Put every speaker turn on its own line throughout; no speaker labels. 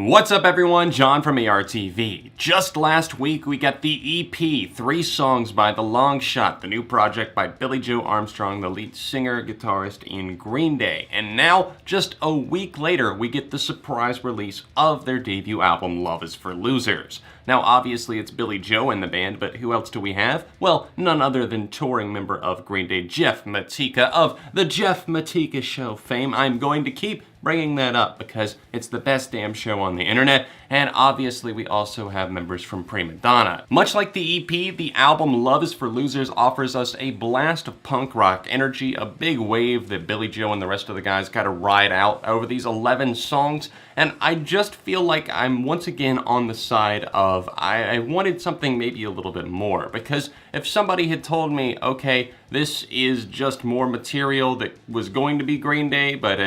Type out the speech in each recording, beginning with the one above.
What's up everyone, John from ARTV. Just last week we got the EP, 3 songs by the Longshot, the new project by Billie Joe Armstrong, the lead singer, guitarist in Green Day. And now, just a week later, we get the surprise release of their debut album, Love Is For Losers. Now obviously it's Billie Joe in the band, but who else do we have? Well, none other than touring member of Green Day, Jeff Matika of the Jeff Matika Show fame. I'm going to keep bringing that up because it's the best damn show on the internet, and obviously we also have members from Prima Donna. Much like the EP, the album Love Is For Losers offers us a blast of punk rock energy, a big wave that Billie Joe and the rest of the guys gotta ride out over these 11 songs, and I just feel like I'm once again on the side of I wanted something maybe a little bit more, because if somebody had told me, okay, this is just more material that was going to be Green Day, but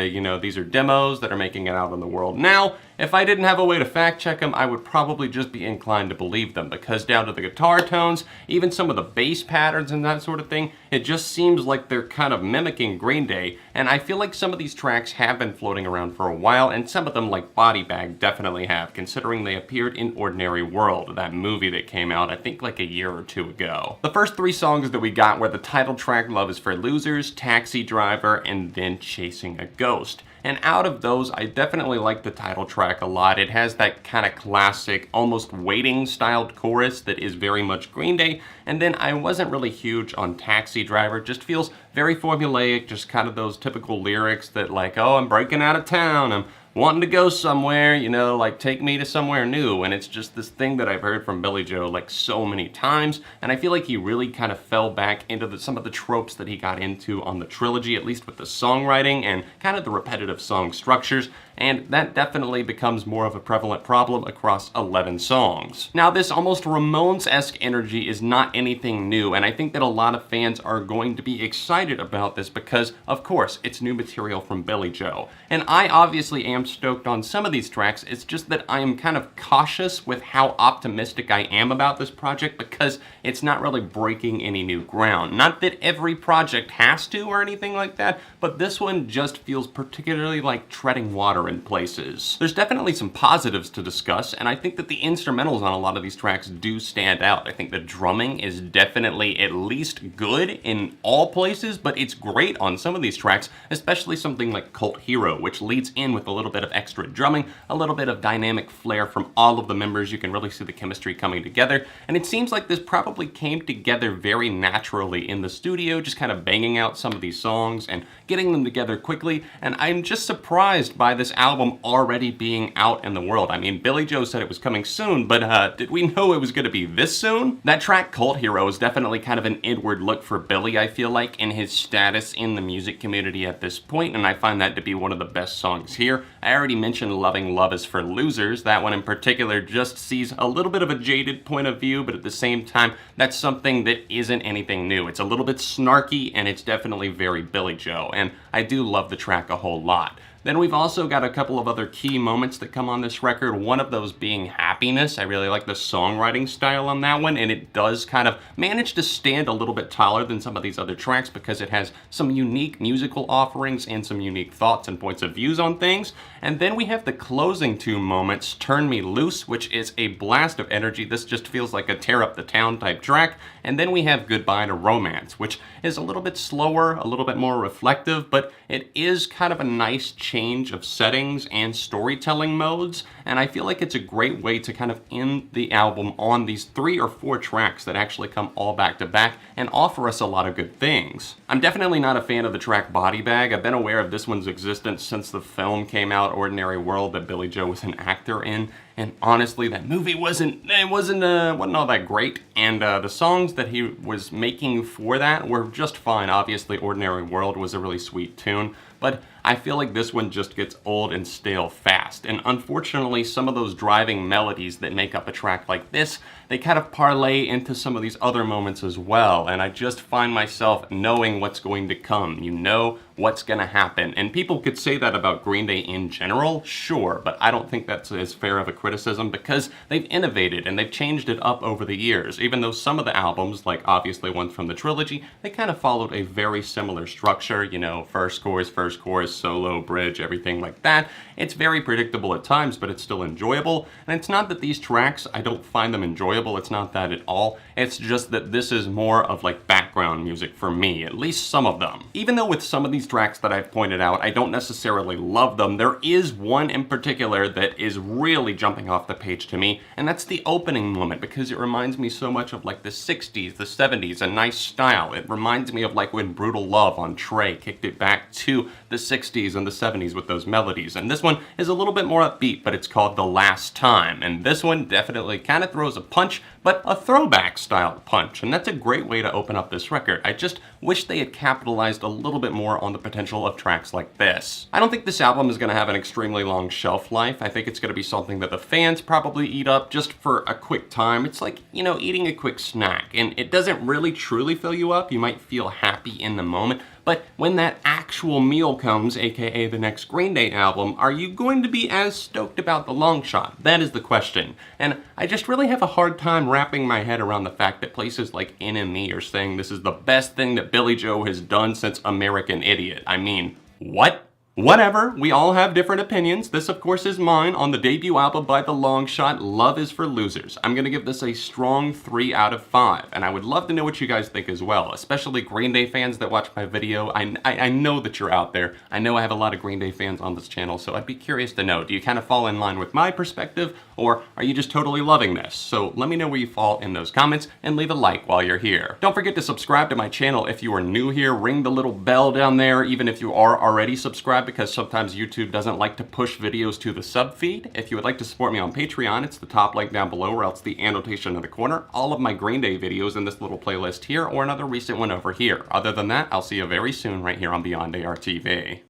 these are demos that are making it out in the world now, if I didn't have a way to fact check them, I would probably just be inclined to believe them, because down to the guitar tones, even some of the bass patterns and that sort of thing, it just seems like they're kind of mimicking Green Day, and I feel like some of these tracks have been floating around for a while, and some of them, like Body Bag, definitely have, considering they appeared in Ordinary World, that movie that came out, I think, like a year or two ago. The first 3 songs that we got were the title track, Love Is For Losers, Taxi Driver, and then Chasing a Ghost. And out of those, I definitely like the title track a lot. It has that kind of classic, almost waiting-styled chorus that is very much Green Day. And then I wasn't really huge on Taxi Driver. It just feels very formulaic, just kind of those typical lyrics that like, oh, I'm breaking out of town, I'm wanting to go somewhere, like take me to somewhere new. And it's just this thing that I've heard from Billie Joe like so many times, and I feel like he really kind of fell back into some of the tropes that he got into on the trilogy, at least with the songwriting and kind of the repetitive song structures, and that definitely becomes more of a prevalent problem across 11 songs. Now, this almost Ramones-esque energy is not anything new, and I think that a lot of fans are going to be excited about this because, of course, it's new material from Billie Joe. And I obviously am stoked on some of these tracks. It's just that I am kind of cautious with how optimistic I am about this project because it's not really breaking any new ground. Not that every project has to or anything like that, but this one just feels particularly like treading water in places. There's definitely some positives to discuss, and I think that the instrumentals on a lot of these tracks do stand out. I think the drumming is definitely at least good in all places, but it's great on some of these tracks, especially something like Cult Hero, which leads in with a little bit of extra drumming, a little bit of dynamic flair from all of the members. You can really see the chemistry coming together, and it seems like this probably came together very naturally in the studio, just kind of banging out some of these songs and getting them together quickly, and I'm just surprised by this album already being out in the world. I mean, Billie Joe said it was coming soon, but did we know it was going to be this soon? That track, Cult Hero, is definitely kind of an inward look for Billie, I feel like, in his status in the music community at this point, and I find that to be one of the best songs here. I already mentioned loving Love Is For Losers. That one in particular just sees a little bit of a jaded point of view, but at the same time, that's something that isn't anything new. It's a little bit snarky, and it's definitely very Billie Joe, and I do love the track a whole lot. Then we've also got a couple of other key moments that come on this record, one of those being Happiness. I really like the songwriting style on that one, and it does kind of manage to stand a little bit taller than some of these other tracks because it has some unique musical offerings and some unique thoughts and points of views on things. And then we have the closing 2 moments, Turn Me Loose, which is a blast of energy. This just feels like a tear up the town type track. And then we have Goodbye to Romance, which is a little bit slower, a little bit more reflective, but it is kind of a nice change of settings and storytelling modes, and I feel like it's a great way to kind of end the album on these 3 or 4 tracks that actually come all back to back and offer us a lot of good things. I'm definitely not a fan of the track Body Bag. I've been aware of this one's existence since the film came out, Ordinary World, that Billie Joe was an actor in, and honestly, that movie wasn't all that great, and the songs that he was making for that were just fine. Obviously, Ordinary World was a really sweet tune, but I feel like this one just gets old and stale fast, and unfortunately some of those driving melodies that make up a track like this, they kind of parlay into some of these other moments as well, and I just find myself knowing what's going to come. You know what's gonna happen. And people could say that about Green Day in general, sure, but I don't think that's as fair of a criticism because they've innovated and they've changed it up over the years. Even though some of the albums, like obviously ones from the trilogy, they kind of followed a very similar structure, you know, first chorus, solo, bridge, everything like that. It's very predictable at times, but it's still enjoyable. And it's not that these tracks, I don't find them enjoyable, it's not that at all. It's just that this is more of like background music for me, at least some of them. Even though with some of these tracks that I've pointed out, I don't necessarily love them, there is one in particular that is really jumping off the page to me, and that's the opening moment, because it reminds me so much of like the 60s, the 70s, a nice style. It reminds me of like when Brutal Love on Trey kicked it back to the 60s and the 70s with those melodies. And this one is a little bit more upbeat, but it's called The Last Time. And this one definitely kind of throws a punch, but a throwback style punch. And that's a great way to open up this record. I just wish they had capitalized a little bit more on the potential of tracks like this. I don't think this album is going to have an extremely long shelf life. I think it's going to be something that the fans probably eat up just for a quick time. It's like, you know, eating a quick snack. And it doesn't really truly fill you up. You might feel happy in the moment, but when that actual meal comes, aka the next Green Day album, are you going to be as stoked about the Longshot? That is the question. And I just really have a hard time wrapping my head around the fact that places like NME are saying this is the best thing that Billie Joe has done since American Idiot. I mean, what? Whatever, we all have different opinions. This, of course, is mine on the debut album by the Longshot, Love is for Losers. I'm gonna give this a strong 3 out of 5, and I would love to know what you guys think as well, especially Green Day fans that watch my video. I know that you're out there. I know I have a lot of Green Day fans on this channel, so I'd be curious to know, do you kind of fall in line with my perspective, or are you just totally loving this? So let me know where you fall in those comments, and leave a like while you're here. Don't forget to subscribe to my channel if you are new here. Ring the little bell down there, even if you are already subscribed, because sometimes YouTube doesn't like to push videos to the sub feed. If you would like to support me on Patreon, it's the top link down below, or else the annotation in the corner. All of my Green Day videos in this little playlist here, or another recent one over here. Other than that, I'll see you very soon right here on Beyond ARTV.